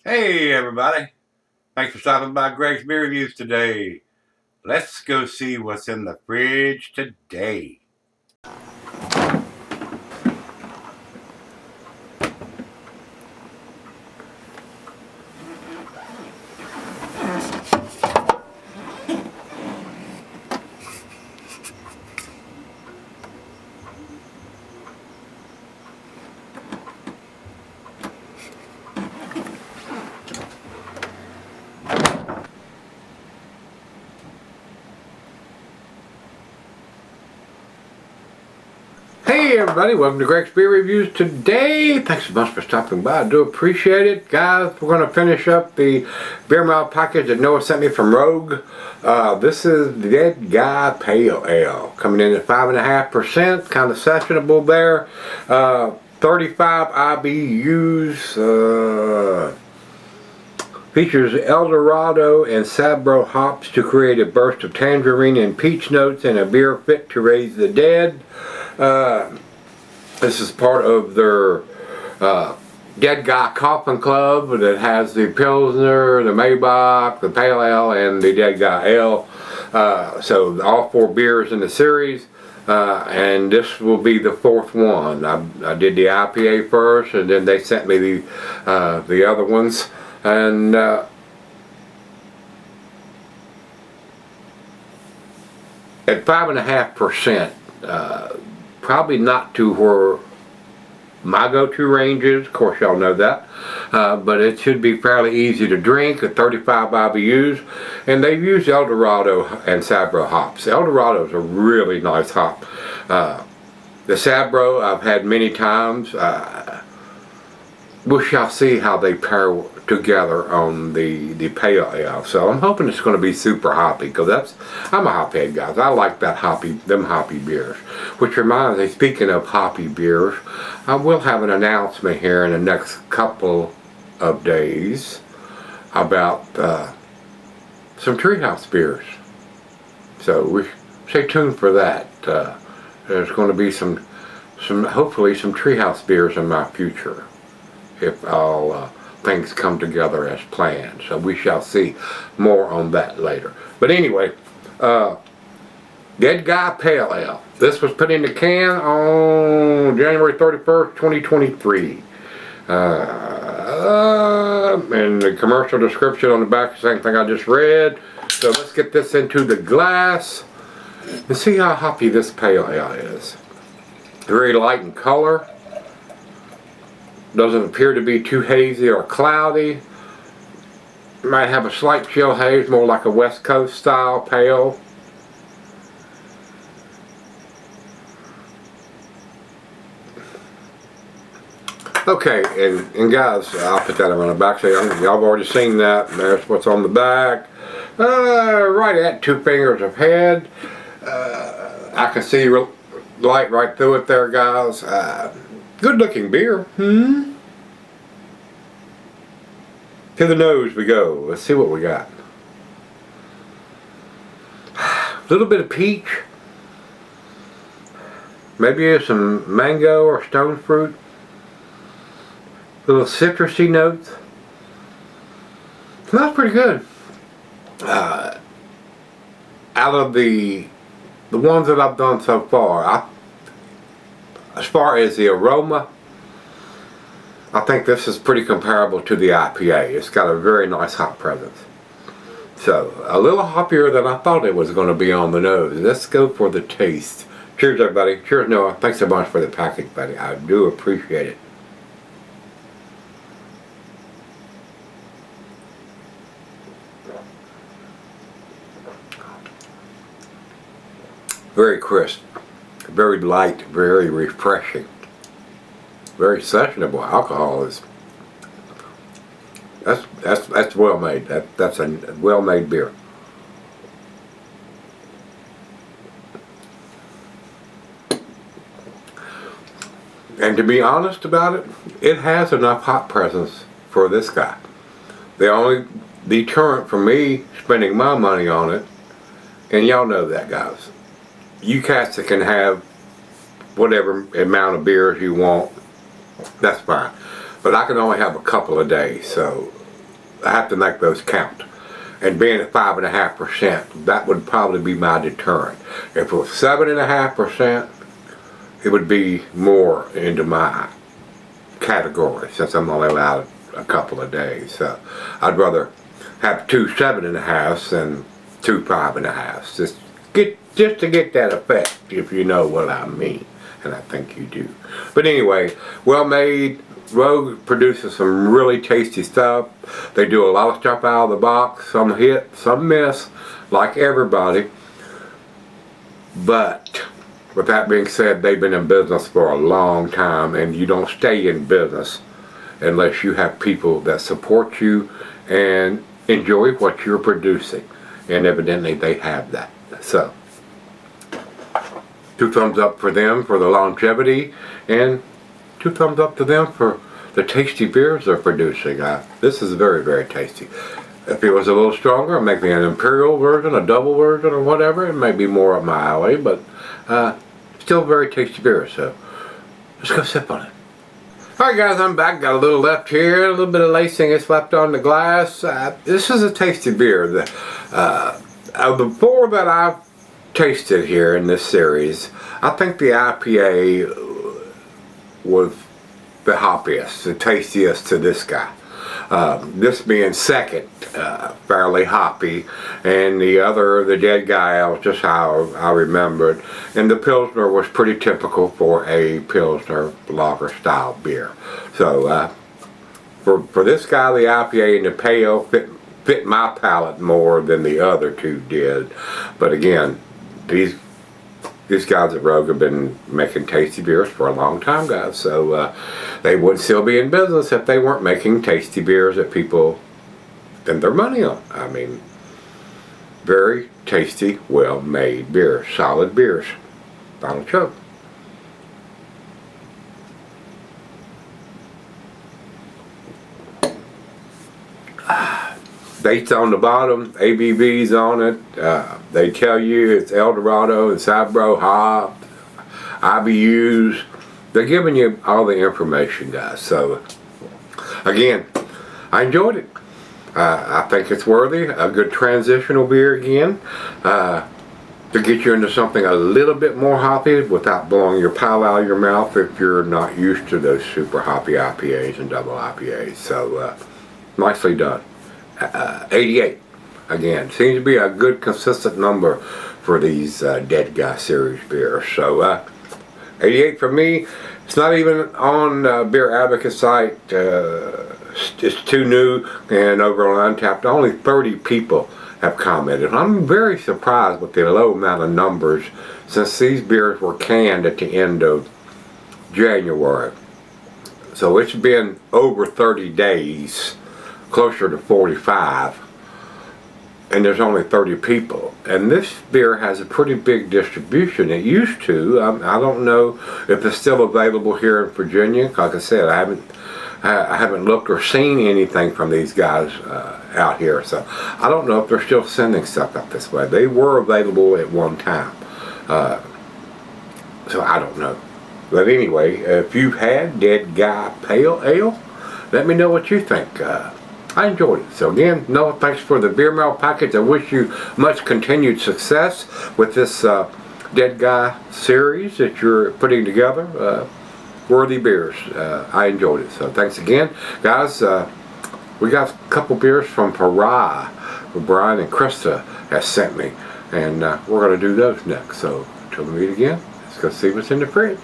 Hey everybody, thanks for stopping by Gregsbeerreviews today. Let's go see what's in the fridge today. Hey everybody, welcome to Gregsbeerreviews today. Thanks so much for stopping by. I do appreciate it. Guys, we're going to finish up the beer mile package that Noah sent me from Rogue. This is the Dead Guy Pale Ale, coming in at 5.5%, kind of sessionable there. 35 IBUs. Features Eldorado and Sabro hops to create a burst of tangerine and peach notes and a beer fit to raise the dead. This is part of their Dead Guy Coffin Club that has the Pilsner, the Maybach, the Pale Ale, and the Dead Guy Ale. So all 4 beers in the series. And this will be the 4th one. I did the IPA first, and then they sent me the other ones. And at 5.5%, probably not to where my go-to range is. Of course, y'all know that. But it should be fairly easy to drink at 35 IBUs. And they've used Eldorado and Sabro hops. Eldorado is a really nice hop. The Sabro I've had many times. We shall see how they pair together on the pale ale. So I'm hoping it's going to be super hoppy, because I'm a hophead, guys. I like them hoppy beers. Which reminds me, speaking of hoppy beers, I will have an announcement here in the next couple of days about some Treehouse beers. So stay tuned for that. There's going to be hopefully some Treehouse beers in my future, if all things come together as planned. So we shall see more on that later. But anyway, Dead Guy Pale Ale. This was put in the can on January 31st, 2023. And the commercial description on the back is the same thing I just read. So let's get this into the glass and see how hoppy this pale ale is. Very light in color. Doesn't appear to be too hazy or cloudy. Might have a slight chill haze, more like a West Coast style pale. Okay, and guys, I'll put that on the back. So y'all have already seen that. There's what's on the back. Right at 2 fingers of head. I can see light right through it there, guys. Good looking beer. To the nose we go. Let's see what we got. A little bit of peach. Maybe some mango or stone fruit. Little citrusy notes. Smells pretty good. Out of the ones that I've done so far, as far as the aroma, I think this is pretty comparable to the IPA. It's got a very nice hop presence. So, a little hoppier than I thought it was going to be on the nose. Let's go for the taste. Cheers, everybody. Cheers, Noah. Thanks so much for the package, buddy. I do appreciate it. Very crisp. Very light. Very refreshing. Very sessionable. Alcohol is that's well made. That's a well made beer. And to be honest about it, it has enough hop presence for this guy. The only deterrent for me spending my money on it, and y'all know that, guys, you cats that can have whatever amount of beers you want, that's fine. But I can only have a couple a day, so I have to make those count. And being at 5.5%, that would probably be my deterrent. If it was 7.5%, it would be more into my category, since I'm only allowed a couple of days. So I'd rather have 2 7.5s than 2 5.5s. Just to get that effect, if you know what I mean, and I think you do. But anyway, well made. Rogue produces some really tasty stuff. They do a lot of stuff out of the box. Some hit, some miss, like everybody. But with that being said, they've been in business for a long time, and you don't stay in business unless you have people that support you and enjoy what you're producing. And evidently they have that. So 2 thumbs up for them for the longevity, and 2 thumbs up to them for the tasty beers they're producing. This is very, very tasty. If it was a little stronger, maybe an imperial version, a double version, or whatever, it may be more up my alley, but still very tasty beer. So let's go sip on it. Alright guys, I'm back. Got a little left here, a little bit of lacing is left on the glass. This is a tasty beer. Of the 4 that I've tasted here in this series, I think the IPA was the hoppiest, the tastiest to this guy. This being second, fairly hoppy, and the other, the Dead Guy, was just how I remember it. And the Pilsner was pretty typical for a Pilsner lager style beer. So for this guy, the IPA and the Pale fit my palate more than the other 2 did. But again, these guys at Rogue have been making tasty beers for a long time, guys. So they would still be in business if they weren't making tasty beers that people spend their money on. I mean, very tasty, well-made beers, solid beers. Final chug. Dates on the bottom, ABVs on it. They tell you it's El Dorado and Sabro hop, IBUs. They're giving you all the information, guys. So again, I enjoyed it. I think it's worthy. A good transitional beer again, to get you into something a little bit more hoppy without blowing your pile out of your mouth if you're not used to those super hoppy IPAs and double IPAs. So nicely done. 88 again, seems to be a good consistent number for these Dead Guy series beers. So 88 for me. It's not even on Beer Advocate site. It's too new, and over on Untapped only 30 people have commented. I'm very surprised with the low amount of numbers, since these beers were canned at the end of January. So it's been over 30 days, closer to 45, and there's only 30 people. And this beer has a pretty big distribution. It used to. I don't know if it's still available here in Virginia. Like I said, I haven't looked or seen anything from these guys out here, so I don't know if they're still sending stuff up this way. They were available at one time, so I don't know. But anyway, if you've had Dead Guy Pale Ale, let me know what you think. I enjoyed it. So again, Noah, thanks for the beer mail package. I wish you much continued success with this Dead Guy series that you're putting together. Worthy beers. I enjoyed it. So thanks again, guys. We got a couple beers from Parai, where Brian and Krista has sent me, and we're going to do those next. So until we meet again, let's go see what's in the fridge.